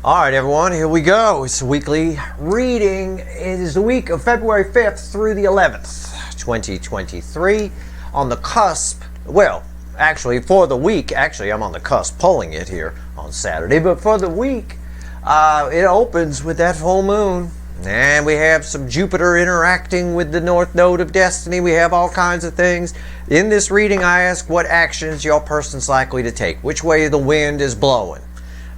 All right, everyone, here we go. It's a weekly reading. It is the week of February 5th through the 11th, 2023. On the cusp, well, actually, for the week, I'm on the cusp pulling it here on Saturday, but for the week, it opens with that full moon. And we have some Jupiter interacting with the North Node of Destiny. We have all kinds of things. In this reading, I ask what actions your person's likely to take, which way the wind is blowing.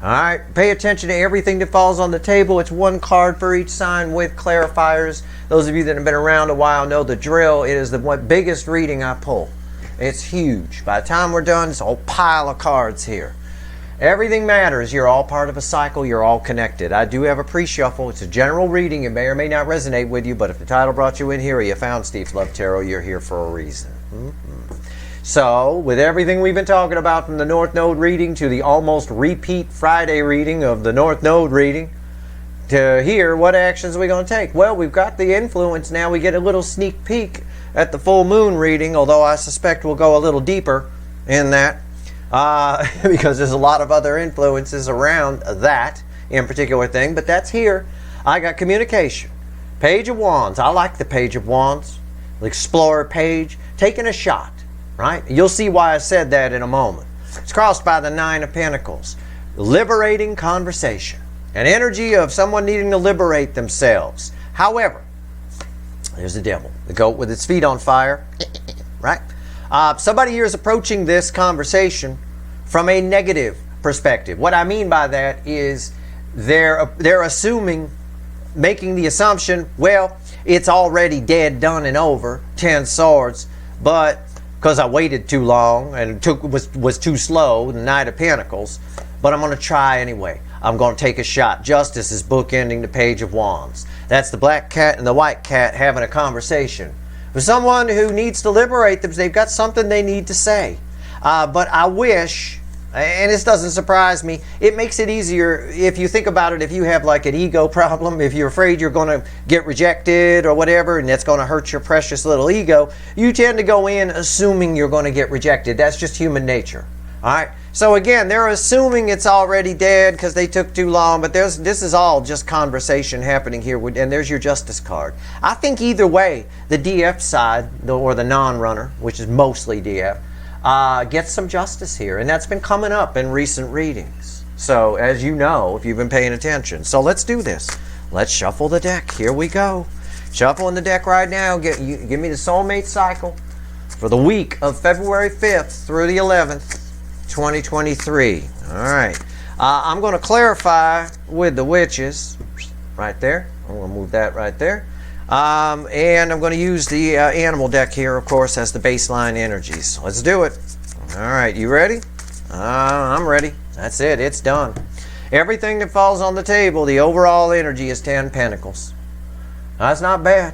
All right, pay attention to everything that falls on the table. It's one card for each sign with clarifiers. Those of you that have been around a while know the drill. It is the biggest reading I pull. It's huge. By the time we're done, it's a whole pile of cards here. Everything matters. You're all part of a cycle. You're all connected. I do have a pre-shuffle. It's a general reading. It may or may not resonate with you, but if the title brought you in here or you found Steve's Love Tarot, you're here for a reason. So, with everything we've been talking about from the North Node reading to the almost repeat Friday reading of the North Node reading, to here, what actions are we going to take? Well, we've got the influence now. We get a little sneak peek at the full moon reading, although I suspect we'll go a little deeper in that because there's a lot of other influences around that in particular thing, but that's here. I got communication. Page of Wands. I like the Page of Wands. The Explorer page. Taking a shot. Right? You'll see why I said that in a moment. It's crossed by the Nine of Pentacles. Liberating conversation. An energy of someone needing to liberate themselves. However, there's the devil. The goat with its feet on fire. Right? Somebody here is approaching this conversation from a negative perspective. What I mean by that is they're assuming, making the assumption, well, it's already dead, done, and over. 10 swords. But because I waited too long and was too slow, the Knight of Pentacles, but I'm going to try anyway. I'm going to take a shot. Justice is bookending the Page of Wands. That's the black cat and the white cat having a conversation. For someone who needs to liberate them, they've got something they need to say. But I wish, and this doesn't surprise me, it makes it easier if you think about it. If you have like an ego problem, if you're afraid you're going to get rejected or whatever, and that's going to hurt your precious little ego, you tend to go in assuming you're going to get rejected. That's just human nature. All right. So again, they're assuming it's already dead because they took too long, but this is all just conversation happening here, and there's your Justice card. I think either way, the DF side, or the non-runner, which is mostly DF, gets some justice here, and that's been coming up in recent readings. So, as you know, if you've been paying attention. So let's do this. Let's shuffle the deck. Here we go. Shuffling the deck right now. Give me the soulmate cycle for the week of February 5th through the 11th, 2023. All right. I'm going to clarify with the witches right there. I'm going to move that right there. And I'm going to use the animal deck here, of course, as the baseline energies. Let's do it. All right, you ready? I'm ready. That's it. It's done. Everything that falls on the table, the overall energy is 10 Pentacles. That's not bad.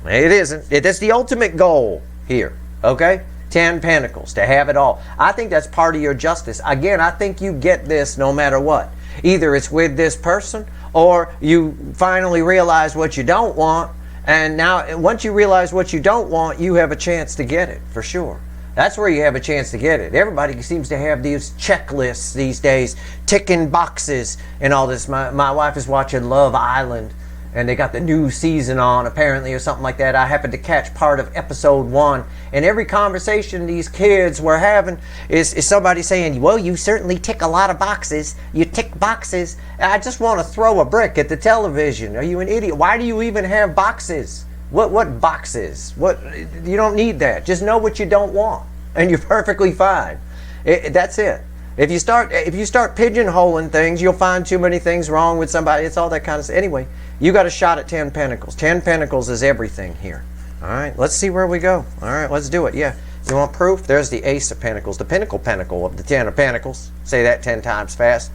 It isn't. That's the ultimate goal here. Okay? 10 Pentacles, to have it all. I think that's part of your justice. Again, I think you get this no matter what. Either it's with this person, or you finally realize what you don't want. And now, once you realize what you don't want, you have a chance to get it, for sure. That's where you have a chance to get it. Everybody seems to have these checklists these days, ticking boxes and all this. My wife is watching Love Island, and they got the new season on, apparently, or something like that. I happened to catch part of episode 1, and every conversation these kids were having is somebody saying, well, you certainly tick a lot of boxes. You tick boxes. I just want to throw a brick at the television. Are you an idiot? Why do you even have boxes? What boxes? What? You don't need that. Just know what you don't want, and you're perfectly fine. That's it. If you start pigeonholing things, you'll find too many things wrong with somebody. It's all that kind of stuff. Anyway, you got a shot at 10 Pentacles. 10 Pentacles is everything here. All right, let's see where we go. All right, let's do it. Yeah, you want proof? There's the Ace of Pentacles, the Pentacle of the 10 of Pentacles. Say that 10 times fast.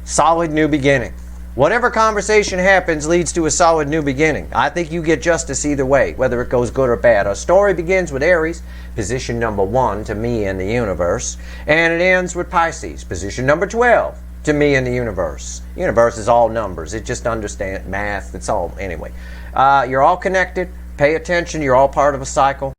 Solid new beginning. Whatever conversation happens leads to a solid new beginning. I think you get justice either way, whether it goes good or bad. A story begins with Aries, position number 1 to me in the universe, and it ends with Pisces, position number 12 to me in the universe. Universe is all numbers. It just understands math. It's all, anyway. You're all connected. Pay attention. You're all part of a cycle.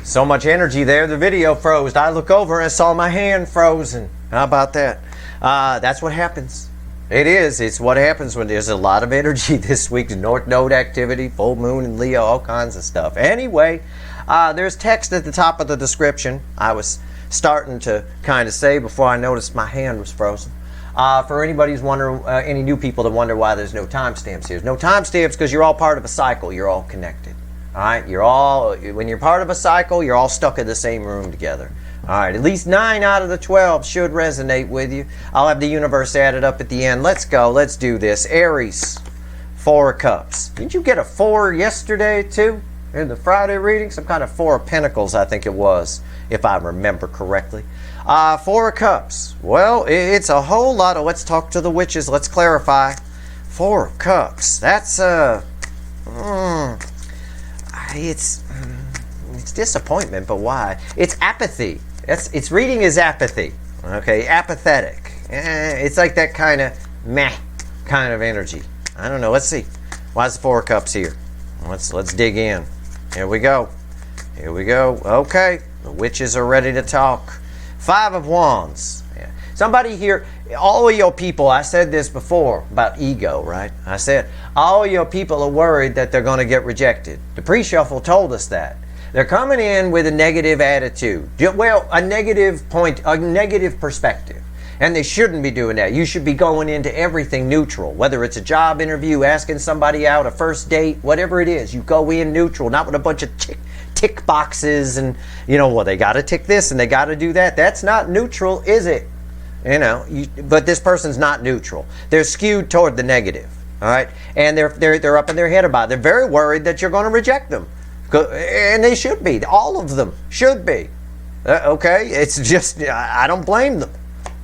So much energy there. The video froze. I look over and saw my hand frozen. How about that? That's what happens. It is. It's what happens when there's a lot of energy this week. North Node activity, full moon in Leo, all kinds of stuff. Anyway, there's text at the top of the description. I was starting to kind of say before I noticed my hand was frozen. For anybody who's wondering, any new people that wonder why there's no timestamps here. There's no timestamps because you're all part of a cycle. You're all connected. All right? When you're part of a cycle, you're all stuck in the same room together. All right, at least 9 out of the 12 should resonate with you. I'll have the universe added up at the end. Let's go. Let's do this. Aries, 4 of Cups. Didn't you get a 4 yesterday, too? In the Friday reading? Some kind of 4 of Pentacles, I think it was, if I remember correctly. 4 of Cups. Well, it's a whole lot of let's talk to the witches. Let's clarify. 4 of Cups. That's, it's disappointment, but why? It's apathy. Its reading is apathy. Okay, apathetic. It's like that kind of meh kind of energy. I don't know. Let's see. Why is the 4 of Cups here? Let's dig in. Here we go. Here we go. Okay, the witches are ready to talk. 5 of Wands. Yeah. Somebody here, all of your people, I said this before about ego, right? I said, all of your people are worried that they're going to get rejected. The pre-shuffle told us that. They're coming in with a negative attitude. Well, a negative perspective. And they shouldn't be doing that. You should be going into everything neutral. Whether it's a job interview, asking somebody out, a first date, whatever it is. You go in neutral, not with a bunch of tick boxes and, well, they got to tick this and they got to do that. That's not neutral, is it? But this person's not neutral. They're skewed toward the negative. All right? And they're up in their head about it. They're very worried that you're going to reject them. And they should be. All of them should be. Okay? It's just, I don't blame them.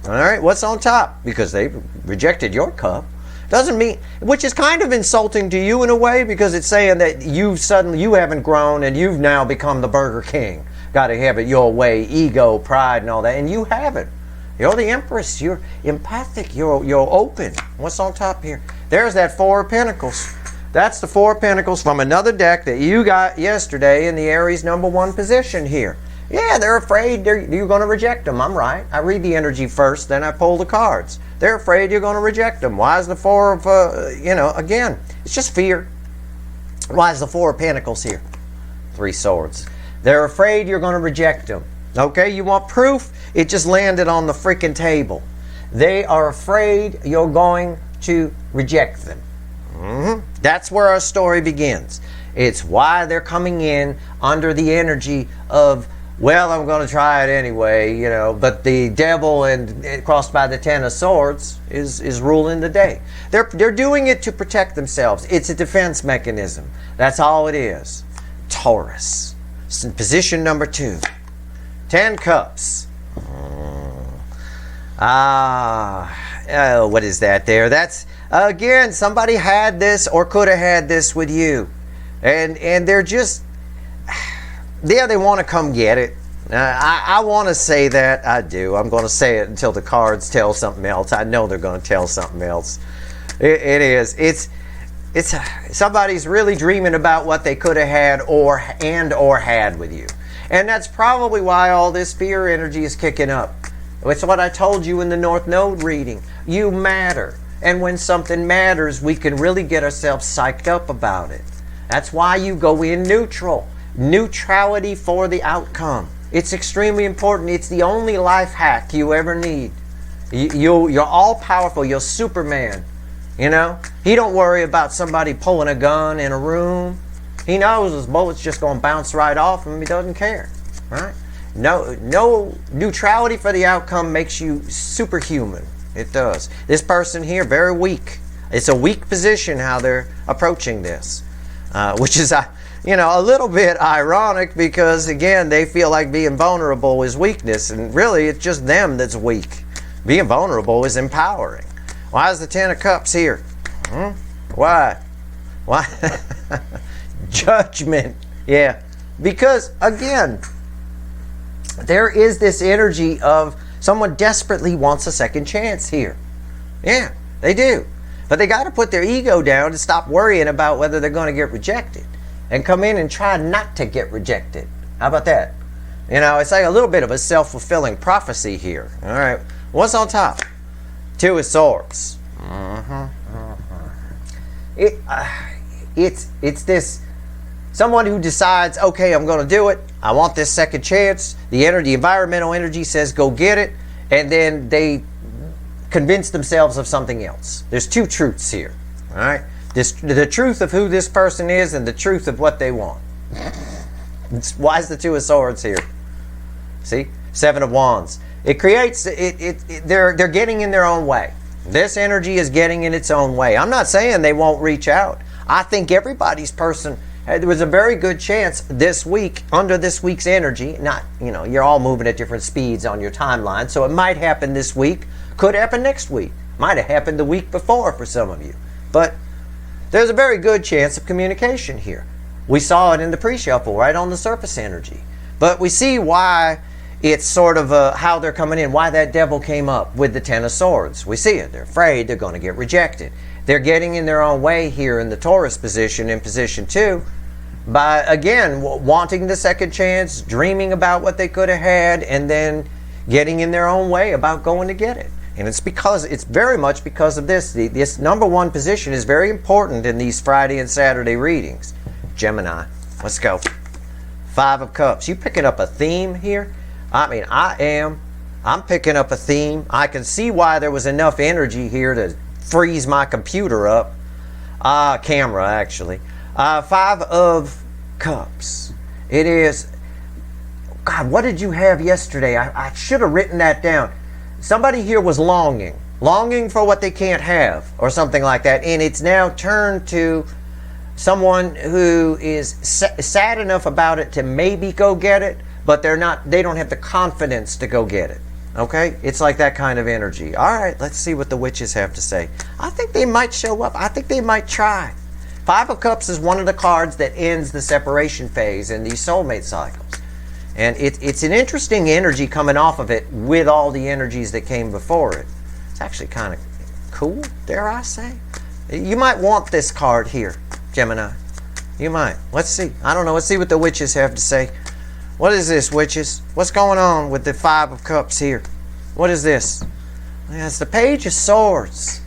All right? What's on top? Because they rejected your cup. Doesn't mean, which is kind of insulting to you in a way, because it's saying that you haven't grown and you've now become the Burger King. Got to have it your way, ego, pride, and all that. And you haven't. You're the Empress. You're empathic. You're open. What's on top here? There's that 4 of Pentacles. That's the 4 of Pentacles from another deck that you got yesterday in the Aries #1 position here. Yeah, they're afraid you're going to reject them. I'm right. I read the energy first, then I pull the cards. They're afraid you're going to reject them. Why is the 4 of, again, it's just fear. Why is the 4 of Pentacles here? 3 swords. They're afraid you're going to reject them. Okay, you want proof? It just landed on the freaking table. They are afraid you're going to reject them. That's where our story begins. It's why they're coming in under the energy of, well, I'm going to try it anyway, but the devil and crossed by the 10 of Swords is ruling the day. They're doing it to protect themselves. It's a defense mechanism. That's all it is. Taurus. It's in position number 2. 10 Cups. What is that there? That's, again, somebody had this or could have had this with you. And they're just, yeah, they want to come get it. I want to say that. I do. I'm going to say it until the cards tell something else. I know they're going to tell something else. It is. It's somebody's really dreaming about what they could have had or had with you. And that's probably why all this fear energy is kicking up. It's what I told you in the North Node reading. You matter. And when something matters, we can really get ourselves psyched up about it. That's why you go in neutral. Neutrality for the outcome. It's extremely important. It's the only life hack you ever need. You're all powerful. You're Superman. He don't worry about somebody pulling a gun in a room. He knows his bullet's just going to bounce right off him. He doesn't care. Right? No neutrality for the outcome makes you superhuman. It does. This person here, very weak. It's a weak position how they're approaching this. Which is, a little bit ironic because, again, they feel like being vulnerable is weakness. And really, it's just them that's weak. Being vulnerable is empowering. Why is the 10 of Cups here? Why? Judgment. Yeah. Because, again, there is this energy of someone desperately wants a second chance here. Yeah, they do. But they got to put their ego down and stop worrying about whether they're going to get rejected. And come in and try not to get rejected. How about that? It's like a little bit of a self-fulfilling prophecy here. All right. What's on top? 2 of Swords. It's this someone who decides, okay, I'm going to do it. I want this second chance. The environmental energy says go get it, and then they convince themselves of something else. There's two truths here. All right, the truth of who this person is and the truth of what they want. Why is the Two of Swords here? See, Seven of Wands. It creates they're getting in their own way. This energy is getting in its own way. I'm not saying they won't reach out. I think everybody's person. There was a very good chance this week, under this week's energy, not, you're all moving at different speeds on your timeline, so it might happen this week, could happen next week, might have happened the week before for some of you. But there's a very good chance of communication here. We saw it in the pre-shuffle, right on the surface energy. But we see why it's sort of how they're coming in, why that devil came up with the Ten of Swords. We see it. They're afraid they're going to get rejected. They're getting in their own way here in the Taurus position, in position 2, by, again, wanting the second chance, dreaming about what they could have had, and then getting in their own way about going to get it. And it's very much because of this. This number 1 position is very important in these Friday and Saturday readings. Gemini, let's go. 5 of Cups. You picking up a theme here? I mean, I'm picking up a theme. I can see why there was enough energy here to freeze my computer up. Camera, actually. 5 of Cups. It is, God, what did you have yesterday? I should have written that down. Somebody here was longing for what they can't have, or something like that. And it's now turned to someone who is sad enough about it to maybe go get it, but they don't have the confidence to go get it. Okay? It's like that kind of energy. All right, let's see what the witches have to say. I think they might show up. I think they might try. 5 of Cups is one of the cards that ends the separation phase in these soulmate cycles. And it's an interesting energy coming off of it with all the energies that came before it. It's actually kind of cool, dare I say. You might want this card here, Gemini. You might. Let's see. I don't know. Let's see what the witches have to say. What is this, witches? What's going on with the 5 of Cups here? What is this? Yeah, it's the Page of Swords.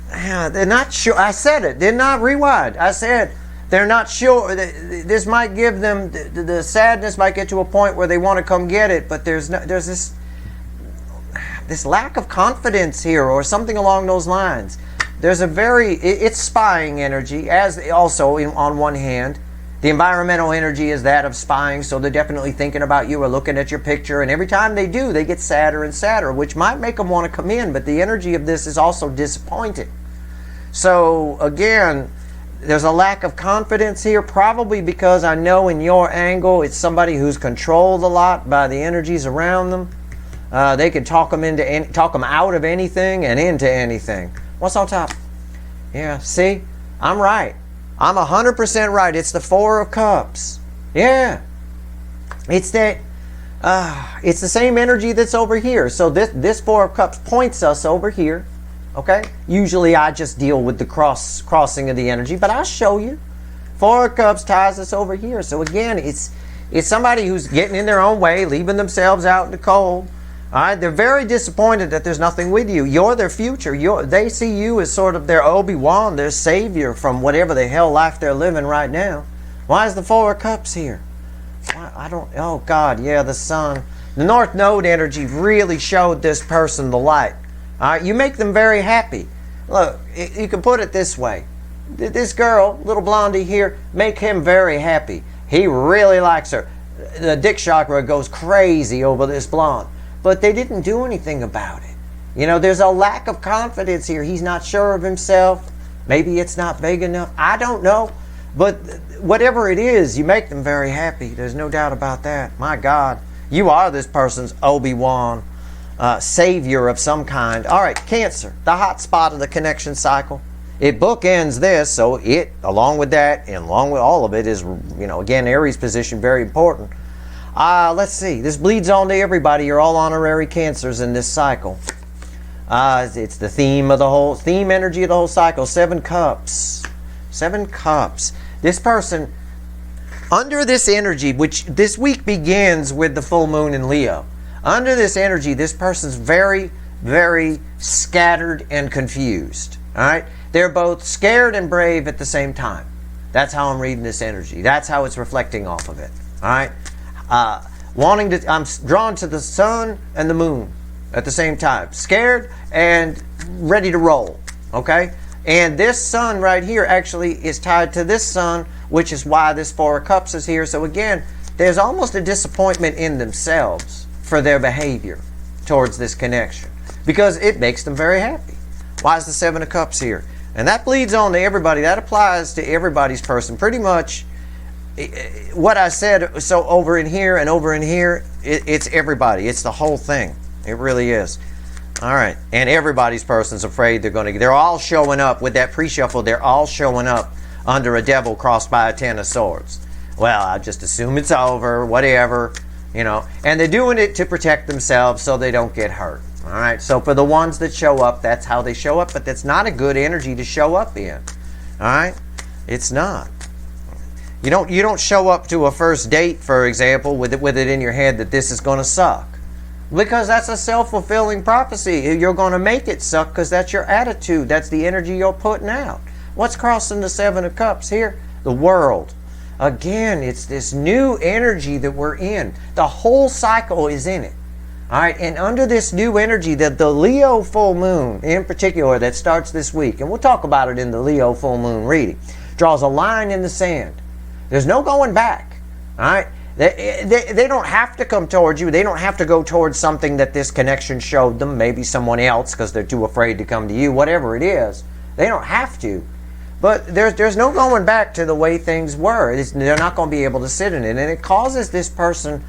Yeah, they're not sure. I said it. Did not rewind. I said they're not sure. This might give them the sadness. Might get to a point where they want to come get it, but there's this lack of confidence here, or something along those lines. There's it's spying energy, as also on one hand. The environmental energy is that of spying, so they're definitely thinking about you or looking at your picture, and every time they do, they get sadder and sadder, which might make them want to come in, but the energy of this is also disappointed. So, again, there's a lack of confidence here, probably because I know in your angle, it's somebody who's controlled a lot by the energies around them. They can talk them out of anything and into anything. What's on top? Yeah, see? I'm right. I'm 100% right. It's the 4 of Cups. Yeah. It's that. It's the same energy that's over here. So this 4 of Cups points us over here. Okay? Usually I just deal with the crossing of the energy, but I'll show you. 4 of Cups ties us over here. So again, it's somebody who's getting in their own way, leaving themselves out in the cold. All right? They're very disappointed that there's nothing with you. You're their future. They see you as sort of their Obi-Wan, their savior from whatever the hell life they're living right now. Why is the 4 of Cups here? Oh God, yeah, the sun. The North Node energy really showed this person the light. All right, you make them very happy. Look, you can put it this way. This girl, little blondie here, make him very happy. He really likes her. The dick chakra goes crazy over this blonde. But they didn't do anything about it. There's a lack of confidence here. He's not sure of himself. Maybe it's not big enough. I don't know. But whatever it is, you make them very happy. There's no doubt about that. My God, you are this person's Obi-Wan, savior of some kind. All right, Cancer, the hot spot of the connection cycle. It bookends this, so it, along with that, and along with all of it, is, again, Aries position, very important. Let's see. This bleeds on to everybody. You're all honorary Cancers in this cycle. It's the theme energy of the whole cycle. 7 Cups. 7 Cups. This person, under this energy, which this week begins with the full moon in Leo, under this energy, this person's very, very scattered and confused. All right? They're both scared and brave at the same time. That's how I'm reading this energy. That's how it's reflecting off of it. All right? I'm drawn to the sun and the moon at the same time. Scared and ready to roll. Okay? And this sun right here actually is tied to this sun, which is why this Four of Cups is here. So again, there's almost a disappointment in themselves for their behavior towards this connection, because it makes them very happy. Why is the Seven of Cups here? And that bleeds on to everybody. That applies to everybody's person. Pretty much what I said, so over in here and over in here, it's everybody. It's the whole thing. It really is. All right. And everybody's person's afraid they're all showing up with that pre-shuffle. They're all showing up under a devil crossed by a Ten of Swords. Well, I just assume it's over, whatever, you know. And they're doing it to protect themselves so they don't get hurt. All right. So for the ones that show up, that's how they show up. But that's not a good energy to show up in. All right. It's not. You don't show up to a first date, for example, with it in your head that this is going to suck. Because that's a self-fulfilling prophecy. You're going to make it suck because that's your attitude. That's the energy you're putting out. What's crossing the Seven of Cups here? The world. Again, it's this new energy that we're in. The whole cycle is in it. All right, and under this new energy, the Leo full moon in particular that starts this week, and we'll talk about it in the Leo full moon reading, draws a line in the sand. There's no going back. All right, they don't have to come towards you. They don't have to go towards something that this connection showed them, maybe someone else because they're too afraid to come to you, whatever it is. They don't have to. But there's no going back to the way things were. They're not going to be able to sit in it. And it causes this person,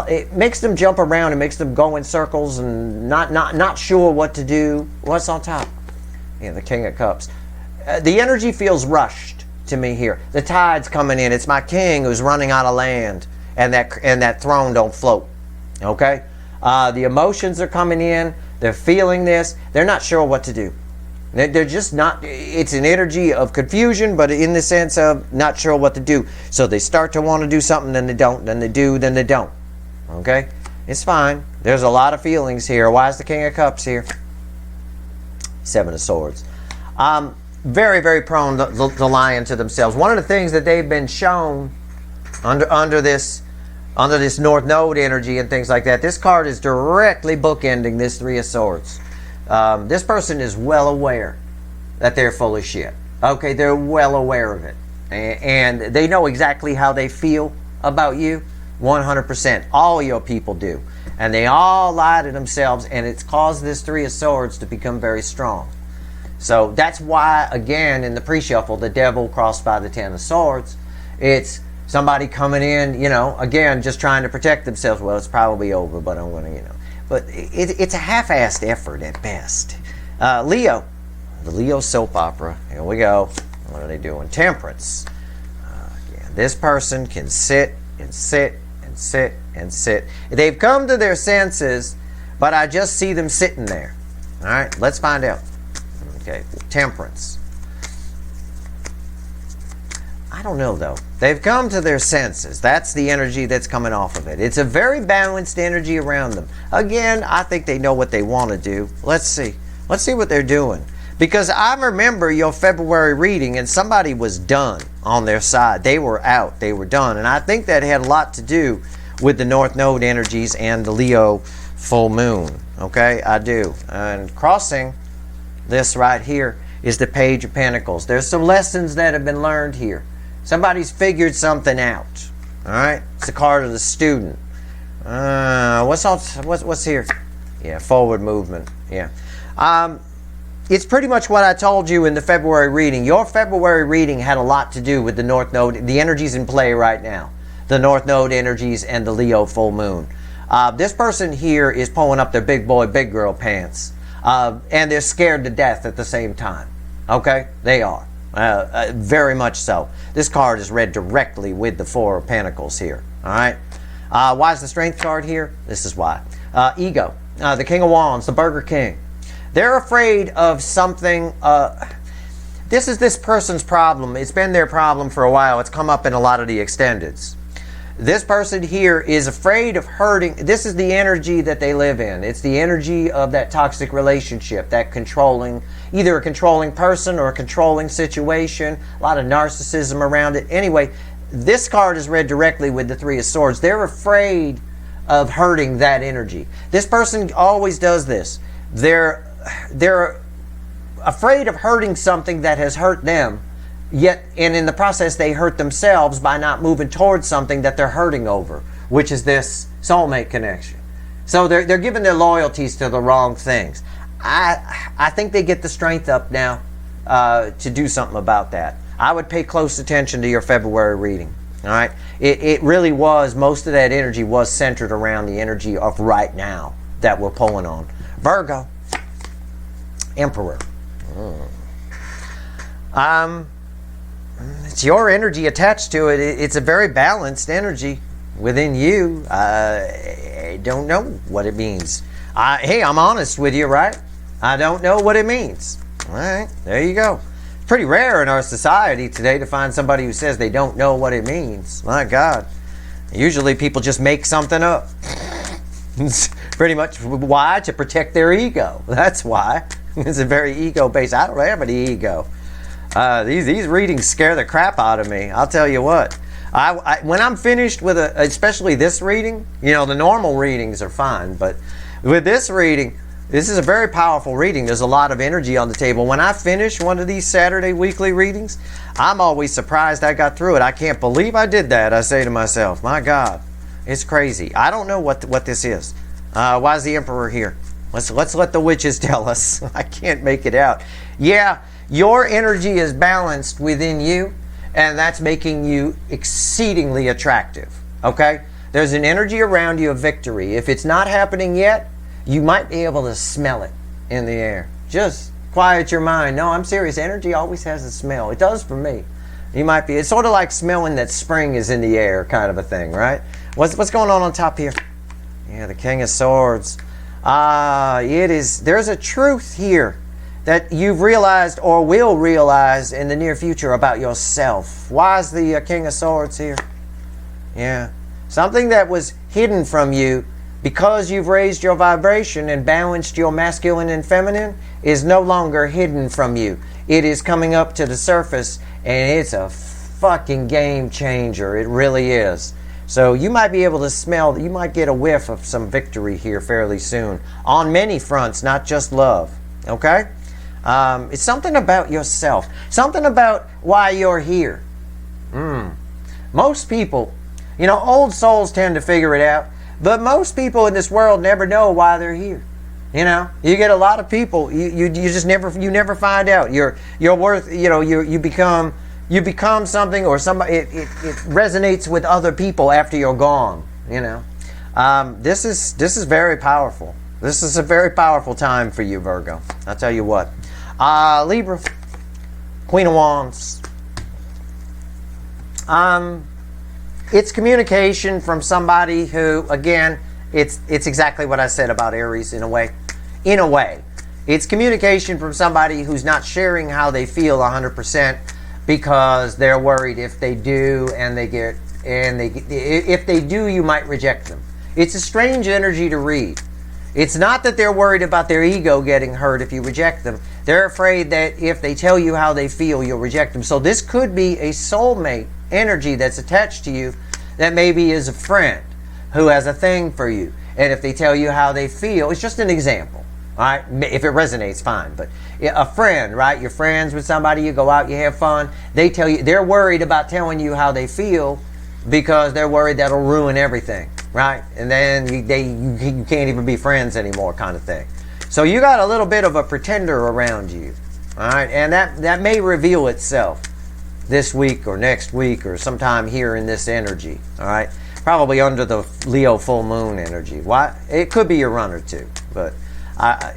it makes them jump around. It makes them go in circles and not sure what to do. What's on top? Yeah, the King of Cups. The energy feels rushed to me here. The tide's coming in. It's my king who's running out of land. And that throne don't float. Okay? The emotions are coming in. They're feeling this. They're not sure what to do. They're just not, it's an energy of confusion, but in the sense of not sure what to do. So they start to want to do something, then they don't, then they do, then they don't. Okay? It's fine. There's a lot of feelings here. Why is the King of Cups here? Seven of Swords. Very, very prone to lying to themselves. One of the things that they've been shown under this North Node energy and things like that, this card is directly bookending this Three of Swords. This person is well aware that they're full of shit. Okay, they're well aware of it. And they know exactly how they feel about you. 100%. All your people do. And they all lie to themselves, and it's caused this Three of Swords to become very strong. So that's why, again, in the pre-shuffle, the devil crossed by the Ten of Swords. It's somebody coming in, you know, again, just trying to protect themselves. Well, it's probably over, but I'm going to, you know. But it's a half-assed effort at best. Leo. The Leo soap opera. Here we go. What are they doing? Temperance. Yeah, this person can sit and sit and sit and sit. They've come to their senses, but I just see them sitting there. All right, let's find out. Okay, Temperance. I don't know, though. They've come to their senses. That's the energy that's coming off of it. It's a very balanced energy around them. Again, I think they know what they want to do. Let's see. Let's see what they're doing. Because I remember your February reading, and somebody was done on their side. They were out. They were done. And I think that had a lot to do with the North Node energies and the Leo full moon. Okay? I do. And crossing this right here is the Page of Pentacles. There's some lessons that have been learned here. Somebody's figured something out. All right? It's the card of the student. What's here? Yeah, forward movement. Yeah. It's pretty much what I told you in the February reading. Your February reading had a lot to do with the North Node, the energies in play right now. The North Node energies and the Leo full moon. This person here is pulling up their big boy, big girl pants. And they're scared to death at the same time. Okay? They are. Very much so. This card is read directly with the Four of Pentacles here. All right? Why is the Strength card here? This is why. Ego. The King of Wands, the Burger King. They're afraid of something. This is this person's problem. It's been their problem for a while. It's come up in a lot of the extendeds. This person here is afraid of hurting. This is the energy that they live in. It's the energy of that toxic relationship, that controlling, either a controlling person or a controlling situation, a lot of narcissism around it. Anyway, this card is read directly with the Three of Swords. They're afraid of hurting that energy. This person always does this. They're afraid of hurting something that has hurt them. Yet, and in the process, they hurt themselves by not moving towards something that they're hurting over, which is this soulmate connection. So they're giving their loyalties to the wrong things. I think they get the strength up now to do something about that. I would pay close attention to your February reading. All right, it really was, most of that energy was centered around the energy of right now that we're pulling on. Virgo, Emperor. It's your energy attached to it. It's a very balanced energy within you. I don't know what it means. Hey, I'm honest with you, right? I don't know what it means. All right, there you go. It's pretty rare in our society today to find somebody who says they don't know what it means. My God. Usually people just make something up. It's pretty much why? To protect their ego. That's why. It's a very ego-based. I don't have any ego. These readings scare the crap out of me. I'll tell you what. When I'm finished with especially this reading, the normal readings are fine, but with this reading, this is a very powerful reading. There's a lot of energy on the table. When I finish one of these Saturday weekly readings, I'm always surprised I got through it. I can't believe I did that, I say to myself. My God, it's crazy. I don't know what this is. Why is the Emperor here? Let's let the witches tell us. I can't make it out. Yeah. Your energy is balanced within you, and that's making you exceedingly attractive, okay? There's an energy around you of victory. If it's not happening yet, you might be able to smell it in the air. Just quiet your mind. No, I'm serious. Energy always has a smell. It does for me. It's sort of like smelling that spring is in the air kind of a thing, right? What's going on top here? Yeah, the King of Swords. There's a truth here that you've realized or will realize in the near future about yourself. Why is the King of Swords here? Yeah. Something that was hidden from you because you've raised your vibration and balanced your masculine and feminine is no longer hidden from you. It is coming up to the surface, and it's a fucking game changer. It really is. So you might be able to smell, you might get a whiff of some victory here fairly soon. On many fronts, not just love. Okay? It's something about yourself. Something about why you're here. Most people, old souls tend to figure it out, but most people in this world never know why they're here. You get a lot of people, you just never find out. Your worth, you become something or somebody, it resonates with other people after you're gone, This is very powerful. This is a very powerful time for you, Virgo. I'll tell you what. Libra, Queen of Wands. It's communication from somebody who, again, it's exactly what I said about Aries in a way. In a way. It's communication from somebody who's not sharing how they feel 100% because they're worried if they do if they do, you might reject them. It's a strange energy to read. It's not that they're worried about their ego getting hurt if you reject them. They're afraid that if they tell you how they feel, you'll reject them. So this could be a soulmate energy that's attached to you that maybe is a friend who has a thing for you. And if they tell you how they feel, it's just an example. All right? If it resonates, fine. But a friend, right? You're friends with somebody, you go out, you have fun. They tell you, they're worried about telling you how they feel because they're worried that'll ruin everything. Right? And then you can't even be friends anymore kind of thing. So you got a little bit of a pretender around you. All right? And that may reveal itself this week or next week or sometime here in this energy. All right? Probably under the Leo full moon energy. Why? It could be a run or two. But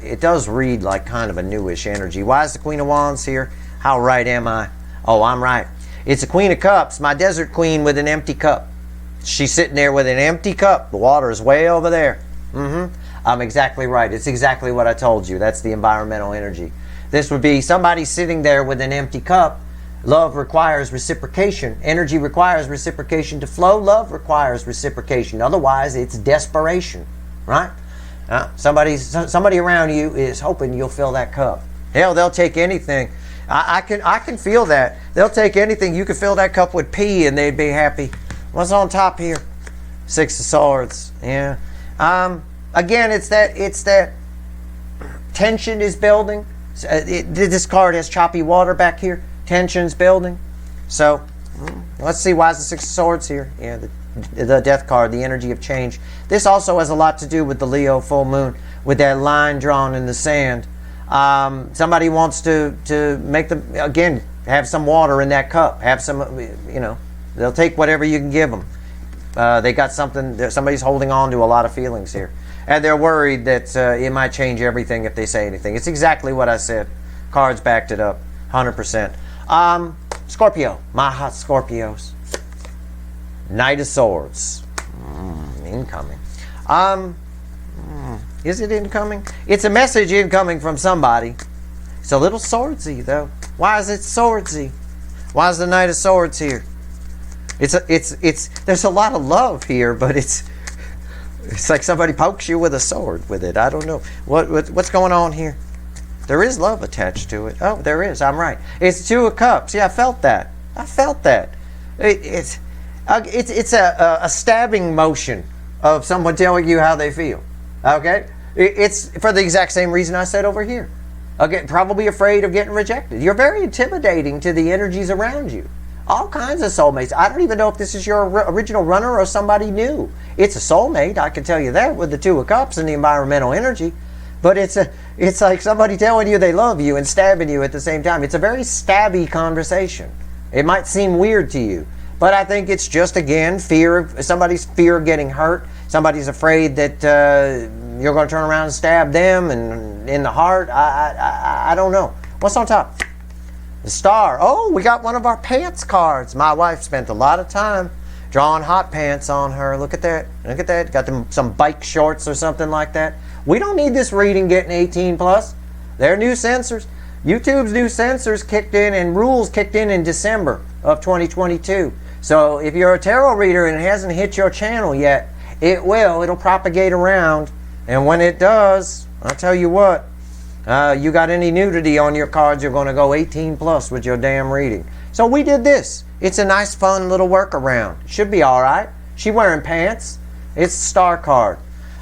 it does read like kind of a newish energy. Why is the Queen of Wands here? How right am I? Oh, I'm right. It's the Queen of Cups, my desert queen with an empty cup. She's sitting there with an empty cup. The water is way over there. I'm exactly right. It's exactly what I told you. That's the environmental energy. This would be somebody sitting there with an empty cup Love requires reciprocation. Energy requires reciprocation to flow. Love requires reciprocation. Otherwise, it's desperation, right? Somebody around you is hoping you'll fill that cup. Hell, they'll take anything. I can feel that. They'll take anything. You could fill that cup with pee and they'd be happy. What's on top here? Six of Swords. Yeah. Again, it's that tension is building. This card has choppy water back here. Tension's building. So let's see, why is the Six of Swords here? Yeah, the Death card, the energy of change. This also has a lot to do with the Leo full moon, with that line drawn in the sand. Somebody wants to make them, again, have some water in that cup. Have some, they'll take whatever you can give them. They got something, somebody's holding on to a lot of feelings here. And they're worried that it might change everything if they say anything. It's exactly what I said. Cards backed it up, 100%. Scorpio, my hot Scorpios. Knight of Swords. Incoming. Is it incoming? It's a message incoming from somebody. It's a little swordsy, though. Why is it swordsy? Why is the Knight of Swords here? There's a lot of love here, but it's like somebody pokes you with a sword with it. I don't know. What's going on here? There is love attached to it. Oh, there is. I'm right. It's Two of Cups. Yeah, I felt that. It's a stabbing motion of someone telling you how they feel. Okay? It's for the exact same reason I said over here. Okay, probably afraid of getting rejected. You're very intimidating to the energies around you. All kinds of soulmates. I don't even know if this is your original runner or somebody new. It's a soulmate, I can tell you that, with the Two of Cups and the environmental energy. But it's like somebody telling you they love you and stabbing you at the same time. It's a very stabby conversation. It might seem weird to you, but I think it's just, again, somebody's fear of getting hurt. Somebody's afraid that you're going to turn around and stab them and in the heart. I don't know. What's on top? The Star. Oh, we got one of our pants cards. My wife spent a lot of time drawing hot pants on her. Look at that. Look at that. Got them some bike shorts or something like that. We don't need this reading getting 18 plus. Their new censors. YouTube's new censors kicked in and rules kicked in December of 2022. So if you're a tarot reader and it hasn't hit your channel yet, it will. It'll propagate around. And when it does, I'll tell you what, you got any nudity on your cards, you're going to go 18 plus with your damn reading. So we did this. It's a nice, fun little workaround. Should be all right. She wearing pants. It's the Star card.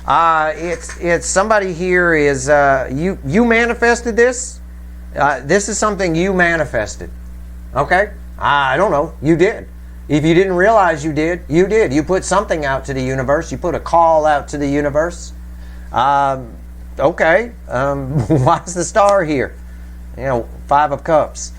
It's somebody here is you manifested this. This is something you manifested. Okay? I don't know. You did. If you didn't realize you did, you did. You put something out to the universe. You put a call out to the universe. Okay. Why's the Star here? Five of Cups.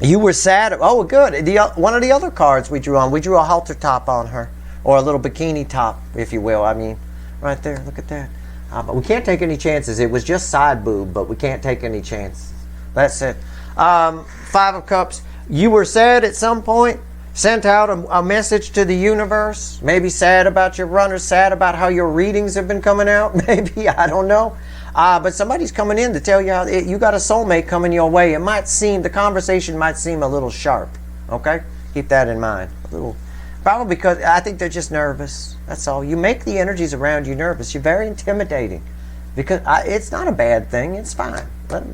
You were sad. Oh, good. One of the other cards we drew on, we drew a halter top on her. Or a little bikini top, if you will. I mean, right there. Look at that. But we can't take any chances. It was just side boob, but we can't take any chances. That's it. Five of Cups. You were sad at some point. Sent out a message to the universe. Maybe sad about your runners. Sad about how your readings have been coming out. Maybe. I don't know. But somebody's coming in to tell you how you got a soulmate coming your way. The conversation might seem a little sharp. Okay? Keep that in mind. Probably because I think they're just nervous. That's all. You make the energies around you nervous. You're very intimidating. Because it's not a bad thing. It's fine.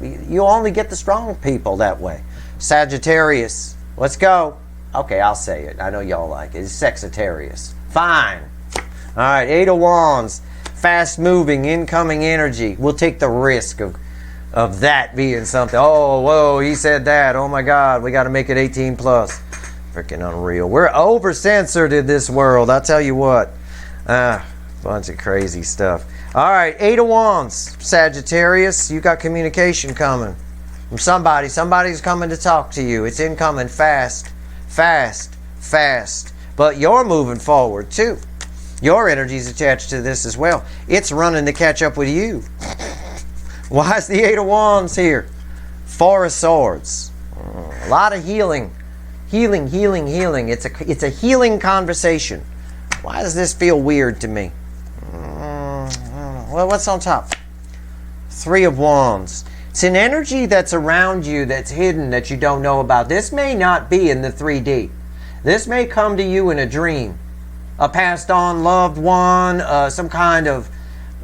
You only get the strong people that way. Sagittarius. Let's go. Okay, I'll say it. I know y'all like it. It's Sagittarius. Fine. All right, Eight of Wands. Fast-moving, incoming energy. We'll take the risk of that being something. Oh, whoa, he said that. Oh, my God. We got to make it 18 plus. Freaking unreal. We're over-censored in this world. I'll tell you what. Bunch of crazy stuff. All right, Eight of Wands. Sagittarius, you got communication coming from somebody. Somebody's coming to talk to you. It's incoming fast, fast, fast. But you're moving forward, too. Your energy's attached to this as well. It's running to catch up with you. Why is the Eight of Wands here? Four of Swords. A lot of healing. Healing. It's a healing conversation. Why does this feel weird to me? Well, what's on top? Three of Wands. It's an energy that's around you, that's hidden, that you don't know about. This may not be in the 3D. This may come to you in a dream. A passed on loved one, some kind of,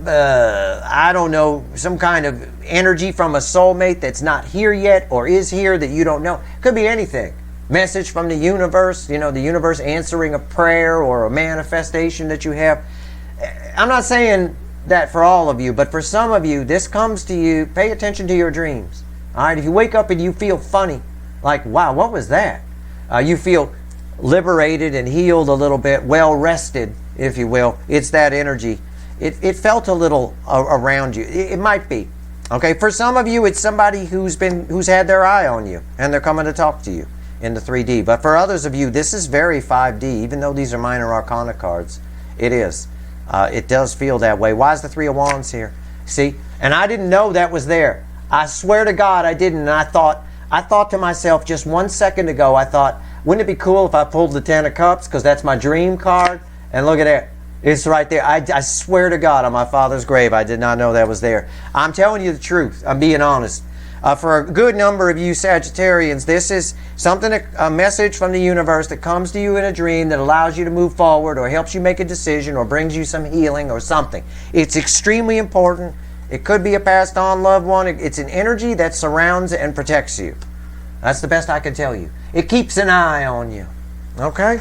I don't know, some kind of energy from a soulmate that's not here yet or is here that you don't know. Could be anything. Message from the universe, you know, the universe answering a prayer or a manifestation that you have. I'm not saying that for all of you, but for some of you, this comes to you. Pay attention to your dreams. All right, if you wake up and you feel funny, like, wow, what was that? You feel liberated and healed a little bit, well rested, if you will. It's that energy. It felt a little around you. It might be. Okay, for some of you, it's somebody who's had their eye on you and they're coming to talk to you in the 3D. But for others of you, this is very 5D, even though these are minor arcana cards. It is. It does feel that way. Why is the 3 of Wands here? See? And I didn't know that was there. I swear to God I didn't. And I thought to myself just 1 second ago, I thought, wouldn't it be cool if I pulled the 10 of Cups? Because that's my dream card. And look at that. It's right there. I swear to God on my father's grave, I did not know that was there. I'm telling you the truth. I'm being honest. For a good number of you Sagittarians, this is something, a message from the universe that comes to you in a dream that allows you to move forward or helps you make a decision or brings you some healing or something. It's extremely important. It could be a passed on loved one. It's an energy that surrounds and protects you. That's the best I can tell you. It keeps an eye on you. Okay?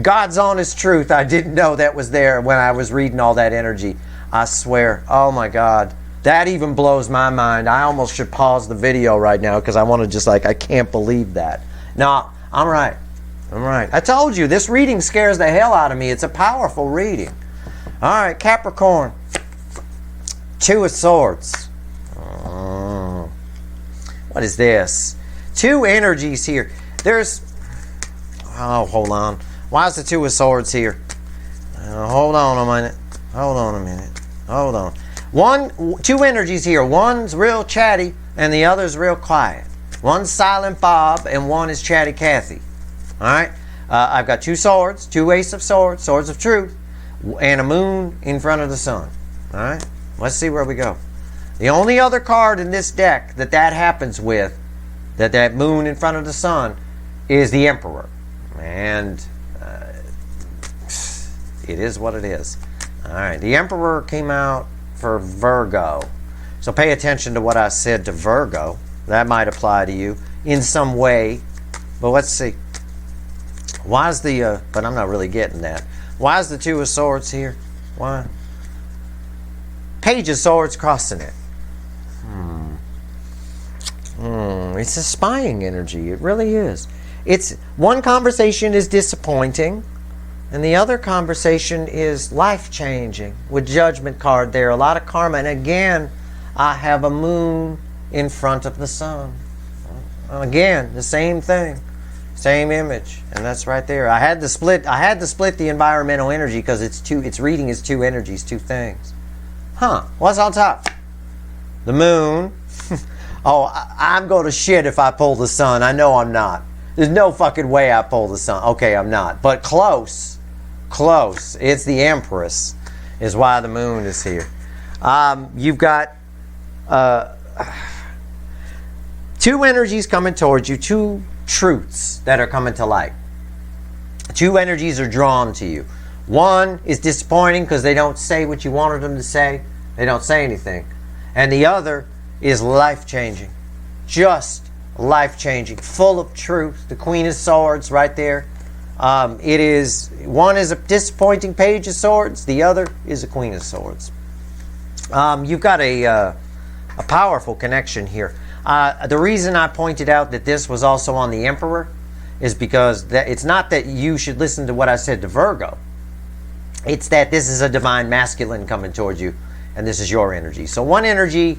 God's honest truth. I didn't know that was there when I was reading all that energy. I swear. Oh my God. That even blows my mind. I almost should pause the video right now because I want to just I can't believe that. No, I'm right. I'm right. I told you, this reading scares the hell out of me. It's a powerful reading. All right, Capricorn. 2 of Swords. What is this? 2 energies here. Hold on. Why is the 2 of Swords here? Hold on a minute. Hold on a minute. Hold on. 2 energies here. One's real chatty and the other's real quiet. One's silent Bob and one is chatty Kathy. All right. I've got 2 swords, 2 Ace of Swords, Swords of Truth, and a moon in front of the sun. All right. Let's see where we go. The only other card in this deck that happens with, that moon in front of the sun, is the Emperor. And it is what it is. All right. The Emperor came out for Virgo. So pay attention to what I said to Virgo. That might apply to you in some way. But let's see. Why is the, but I'm not really getting that. Why is the 2 of Swords here? Why? Page of Swords crossing it. It's a spying energy. It really is. It's one conversation is disappointing. And the other conversation is life-changing with Judgment card there. A lot of karma. And again, I have a moon in front of the sun. Again, the same thing. Same image. And that's right there. I had to split the environmental energy because it's reading is 2 energies, 2 things. Huh. What's on top? The moon. Oh, I'm going to shit if I pull the sun. I know I'm not. There's no fucking way I pull the sun. Okay, I'm not. But close. Close. It's the Empress is why the moon is here. You've got 2 energies coming towards you, 2 truths that are coming to light. 2 energies are drawn to you. One is disappointing because they don't say what you wanted them to say. They don't say anything. And the other is life-changing. Just life-changing. Full of truth. The Queen of Swords right there. It is, one is a disappointing Page of Swords, the other is a Queen of Swords. You've got a powerful connection here. The reason I pointed out that this was also on the Emperor is because it's not that you should listen to what I said to Virgo. It's that this is a divine masculine coming towards you, and this is your energy. So one energy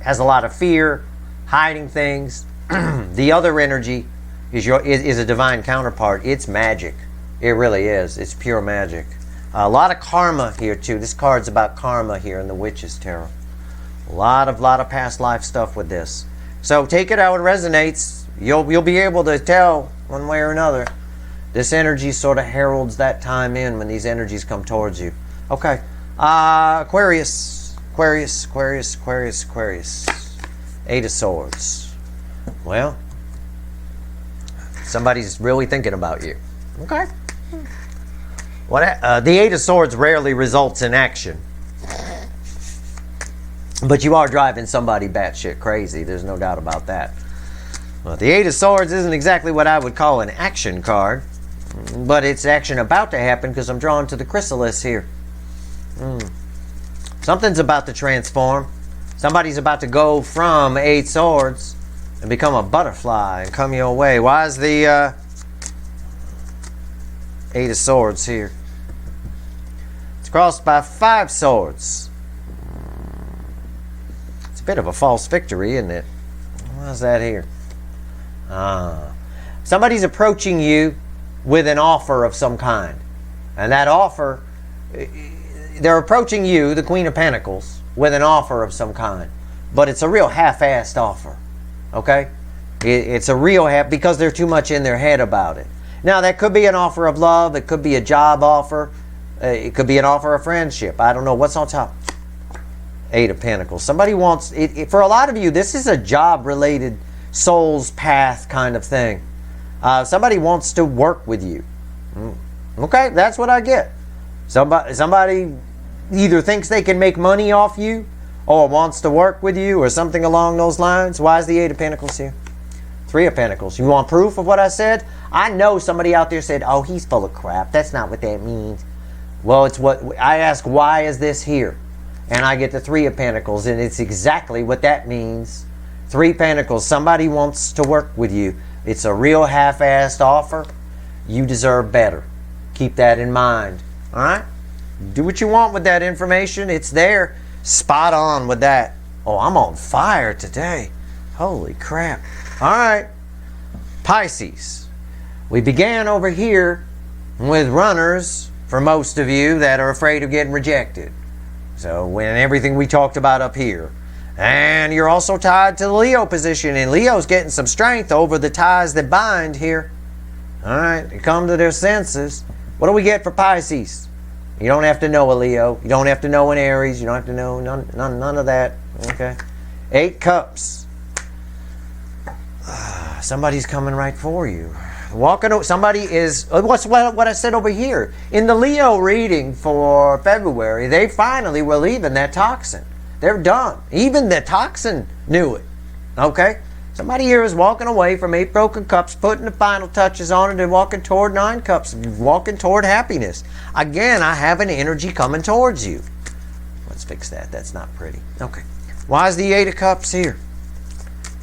has a lot of fear, hiding things. The other energy is a divine counterpart. It's magic. It really is. It's pure magic. A lot of karma here too. This card's about karma here in the Witch's Tarot. A lot of past life stuff with this. So take it how it resonates. You'll be able to tell one way or another. This energy sort of heralds that time in when these energies come towards you. Okay. Aquarius. Eight of Swords. Well, somebody's really thinking about you. Okay. The Eight of Swords rarely results in action. But you are driving somebody batshit crazy. There's no doubt about that. Well, the Eight of Swords isn't exactly what I would call an action card. But it's action about to happen because I'm drawn to the chrysalis here. Something's about to transform. Somebody's about to go from Eight Swords and become a butterfly and come your way. Why is the Eight of Swords here? It's crossed by Five Swords. It's a bit of a false victory, isn't it? Why's that here? Somebody's approaching you with an offer of some kind. And that offer, they're approaching you, the Queen of Pentacles, with an offer of some kind. But it's a real half-assed offer. Okay? It's a real because they're too much in their head about it. Now, that could be an offer of love. It could be a job offer. It could be an offer of friendship. I don't know. What's on top? Eight of Pentacles. Somebody wants, for a lot of you, this is a job-related soul's path kind of thing. Somebody wants to work with you. Okay, that's what I get. Somebody either thinks they can make money off you or wants to work with you or something along those lines. Why is the Eight of Pentacles here? Three of Pentacles. You want proof of what I said? I know somebody out there said, oh, he's full of crap. That's not what that means. Well, it's what I ask, why is this here? And I get the Three of Pentacles, and it's exactly what that means. Three Pentacles. Somebody wants to work with you. It's a real half-assed offer. You deserve better. Keep that in mind. All right? Do what you want with that information. It's there. Spot on with that. Oh, I'm on fire today. Holy crap. All right. Pisces. We began over here with runners for most of you that are afraid of getting rejected. So when everything we talked about up here. And you're also tied to the Leo position, and Leo's getting some strength over the ties that bind here. All right, they come to their senses. What do we get for Pisces? You don't have to know a Leo. You don't have to know an Aries. You don't have to know none of that. Okay. Eight Cups. Somebody's coming right for you. Somebody is, what's what I said over here. In the Leo reading for February, they finally were leaving that toxin. They're done. Even the toxin knew it. Okay? Somebody here is walking away from Eight Broken Cups, putting the final touches on it, and walking toward Nine Cups, walking toward happiness. Again, I have an energy coming towards you. Let's fix that. That's not pretty. Okay. Why is the Eight of Cups here?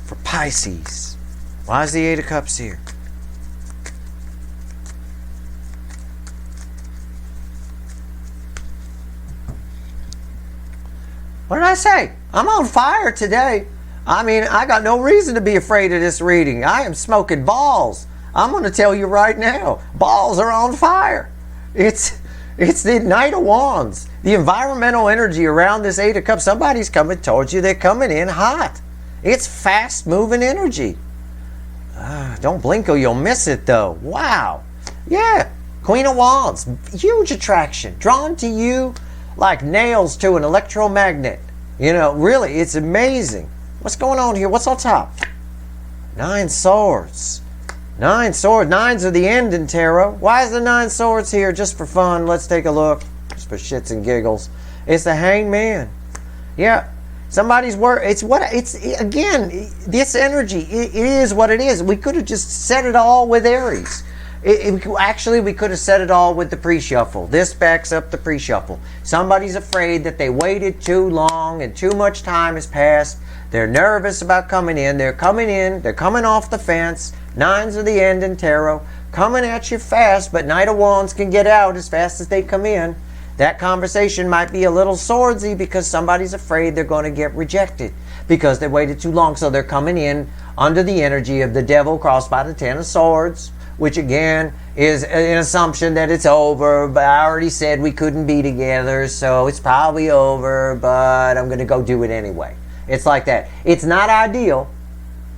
For Pisces. Why is the Eight of Cups here? What did I say? I'm on fire today. I mean, I got no reason to be afraid of this reading. I am smoking balls. I'm going to tell you right now. Balls are on fire. It's the Knight of Wands. The environmental energy around this Eight of Cups. Somebody's coming towards you. They're coming in hot. It's fast-moving energy. Don't blink or you'll miss it, though. Wow. Yeah. Queen of Wands. Huge attraction. Drawn to you like nails to an electromagnet. You know, really, it's amazing. What's going on here? What's on top? Nine Swords. Nine Swords. Nines are the end in tarot. Why is the Nine Swords here? Just for fun. Let's take a look. Just for shits and giggles. It's the Hanged Man. Yeah. Somebody's work. Again, this energy, it is what it is. We could have just said it all with Aries. Actually, we could have said it all with the pre-shuffle. This backs up the pre-shuffle. Somebody's afraid that they waited too long and too much time has passed. They're nervous about coming in. They're coming in. They're coming off the fence. Nines are the end in tarot. Coming at you fast, but Knight of Wands can get out as fast as they come in. That conversation might be a little swordsy because somebody's afraid they're going to get rejected because they waited too long. So they're coming in under the energy of the Devil crossed by the Ten of Swords, which again is an assumption that it's over, but I already said we couldn't be together, so it's probably over, but I'm going to go do it anyway. It's like that. It's not ideal,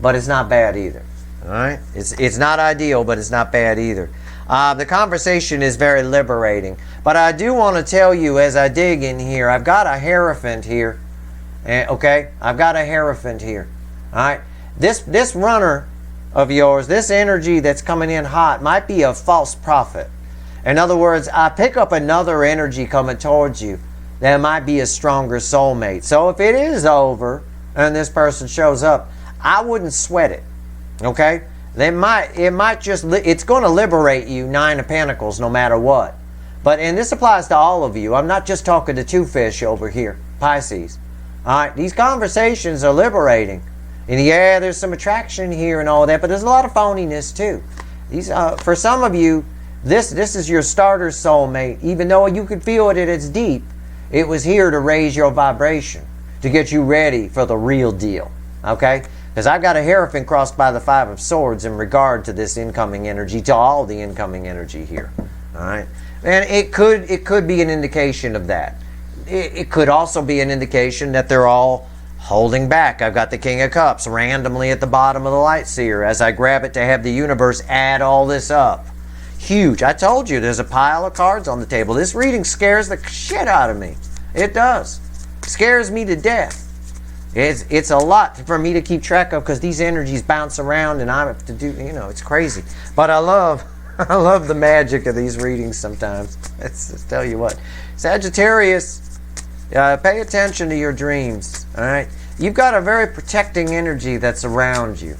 but it's not bad either. All right? It's not ideal, but it's not bad either. The conversation is very liberating, but I do want to tell you as I dig in here, I've got a Hierophant here. Okay? I've got a Hierophant here. All right. This runner of yours, this energy that's coming in hot, might be a false prophet. In other words, I pick up another energy coming towards you that might be a stronger soulmate. So if it is over and this person shows up, I wouldn't sweat it. Okay? It's going to liberate you, Nine of Pentacles, no matter what. And this applies to all of you. I'm not just talking to two fish over here, Pisces. All right? These conversations are liberating. And yeah, there's some attraction here and all that, but there's a lot of phoniness too. For some of you, this is your starter soulmate. Even though you could feel it at its deep, it was here to raise your vibration, to get you ready for the real deal. Okay? Because I've got a hierophant crossed by the Five of Swords in regard to this incoming energy, to all the incoming energy here. All right? And it could be an indication of that. It could also be an indication that they're all holding back. I've got the King of Cups randomly at the bottom of the light seer as I grab it to have the universe add all this up. Huge. I told you there's a pile of cards on the table. This reading scares the shit out of me. It does. Scares me to death. It's a lot for me to keep track of because these energies bounce around and I have to do, it's crazy. But I love the magic of these readings sometimes. Let's tell you what. Sagittarius, pay attention to your dreams. All right? You've got a very protecting energy that's around you.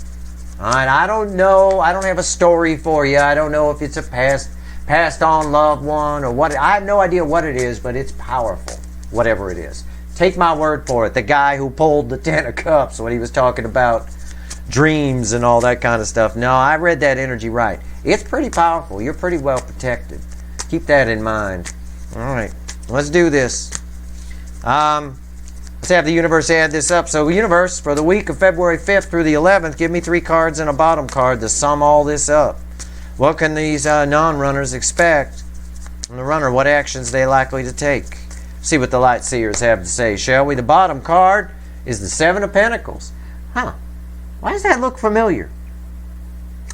All right? I don't know. I don't have a story for you. I don't know if it's a passed on loved one or what. I have no idea what it is, but it's powerful, whatever it is. Take my word for it. The guy who pulled the Ten of Cups when he was talking about dreams and all that kind of stuff. No, I read that energy right. It's pretty powerful. You're pretty well protected. Keep that in mind. All right. Let's do this. Let's have the universe add this up. So universe, for the week of February 5th through the 11th, give me 3 cards and a bottom card to sum all this up. What can these non-runners expect from the runner? What actions are they likely to take? See what the light seers have to say, shall we? The bottom card is the Seven of Pentacles. Huh. Why does that look familiar?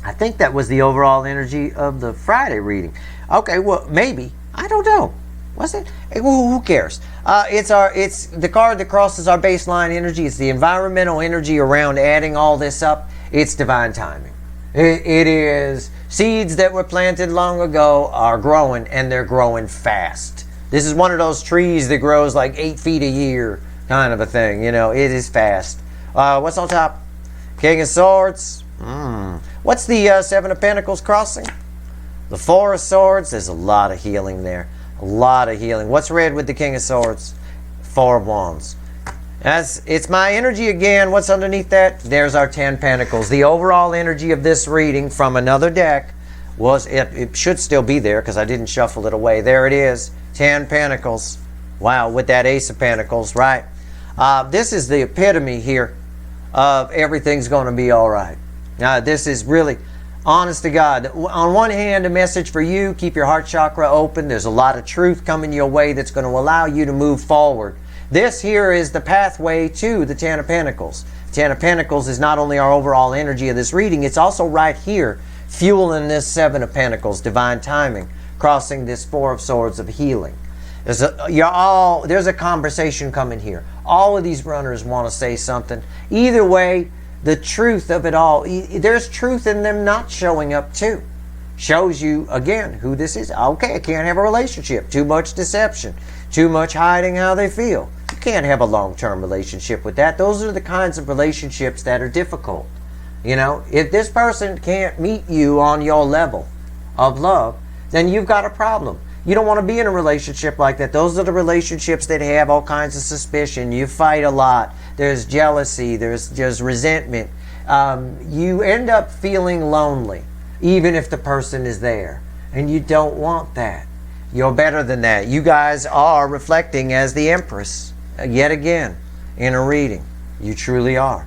I think that was the overall energy of the Friday reading. Okay, well, maybe. I don't know. Was it? Well, who cares? It's the card that crosses our baseline energy. It's the environmental energy around adding all this up. It's divine timing. It is seeds that were planted long ago are growing, and they're growing fast. This is one of those trees that grows like 8 feet a year kind of a thing. It is fast. What's on top? King of Swords. What's the Seven of Pentacles crossing? The Four of Swords. There's a lot of healing there. A lot of healing. What's red with the King of Swords? Four of Wands. It's my energy again. What's underneath that? There's our 10 Pentacles. The overall energy of this reading from another deck was, it should still be there because I didn't shuffle it away. There it is. 10 Pentacles. Wow, with that Ace of Pentacles, right? This is the epitome here of everything's going to be all right. Now, this is really, honest to God, on one hand, a message for you, keep your heart chakra open. There's a lot of truth coming your way that's going to allow you to move forward. This here is the pathway to the Ten of Pentacles. Ten of Pentacles is not only our overall energy of this reading, it's also right here, fueling this Seven of Pentacles, divine timing, crossing this Four of Swords of healing. There's a conversation coming here. All of these runners want to say something. Either way, the truth of it all, there's truth in them not showing up too. Shows you, again, who this is. Okay, I can't have a relationship. Too much deception. Too much hiding how they feel. You can't have a long-term relationship with that. Those are the kinds of relationships that are difficult. If this person can't meet you on your level of love, then you've got a problem. You don't want to be in a relationship like that. Those are the relationships that have all kinds of suspicion. You fight a lot. There's jealousy. There's resentment. You end up feeling lonely, even if the person is there. And you don't want that. You're better than that. You guys are reflecting as the Empress, yet again, in a reading. You truly are.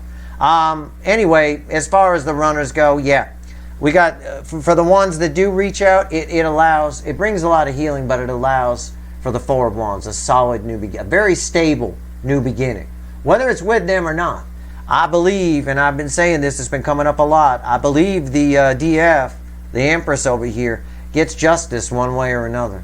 Anyway, as far as the runners go, yeah. We got, for the ones that do reach out, it brings a lot of healing, but it allows for the Four of Wands, a solid new beginning, a very stable new beginning. Whether it's with them or not, I believe, and I've been saying this, it's been coming up a lot, I believe the DF, the Empress over here, gets justice one way or another.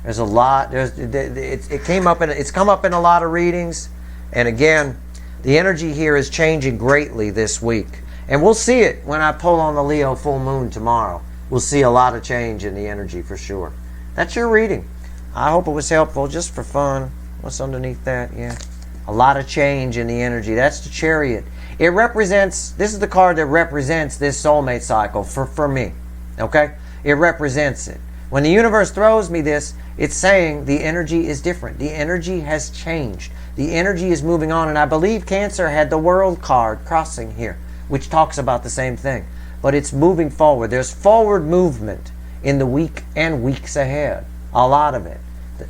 There's a lot, it's come up in a lot of readings, and again, The energy here is changing greatly this week. And we'll see it when I pull on the Leo full moon tomorrow. We'll see a lot of change in the energy for sure. That's your reading. I hope it was helpful just for fun. What's underneath that? Yeah. A lot of change in the energy. That's the Chariot. It represents, this is the card that represents this soulmate cycle for me. Okay? It represents it. When the universe throws me this, it's saying the energy is different. The energy has changed. The energy is moving on. And I believe Cancer had the World card crossing here, which talks about the same thing. But it's moving forward. There's forward movement in the week and weeks ahead. A lot of it.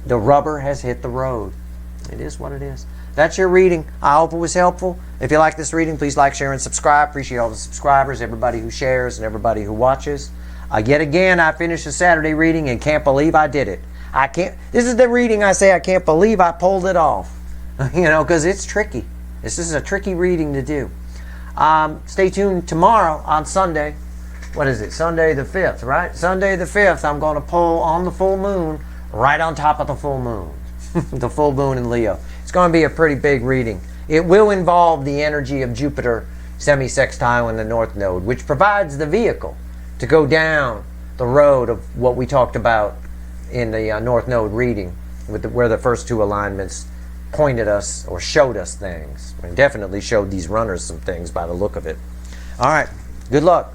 The rubber has hit the road. It is what it is. That's your reading. I hope it was helpful. If you like this reading, please like, share, and subscribe. Appreciate all the subscribers, everybody who shares, and everybody who watches. Yet again, I finished a Saturday reading and can't believe I did it. This is the reading I say I can't believe I pulled it off. You know, because it's tricky. This is a tricky reading to do. Stay tuned tomorrow on Sunday. What is it? Sunday the 5th, right? Sunday the 5th, I'm going to pull on the full moon right on top of the full moon. The full moon in Leo. It's going to be a pretty big reading. It will involve the energy of Jupiter semi-sextile in the North Node, which provides the vehicle to go down the road of what we talked about in the North Node reading, where the first two alignments pointed us or showed us things. And definitely showed these runners some things by the look of it. All right. Good luck.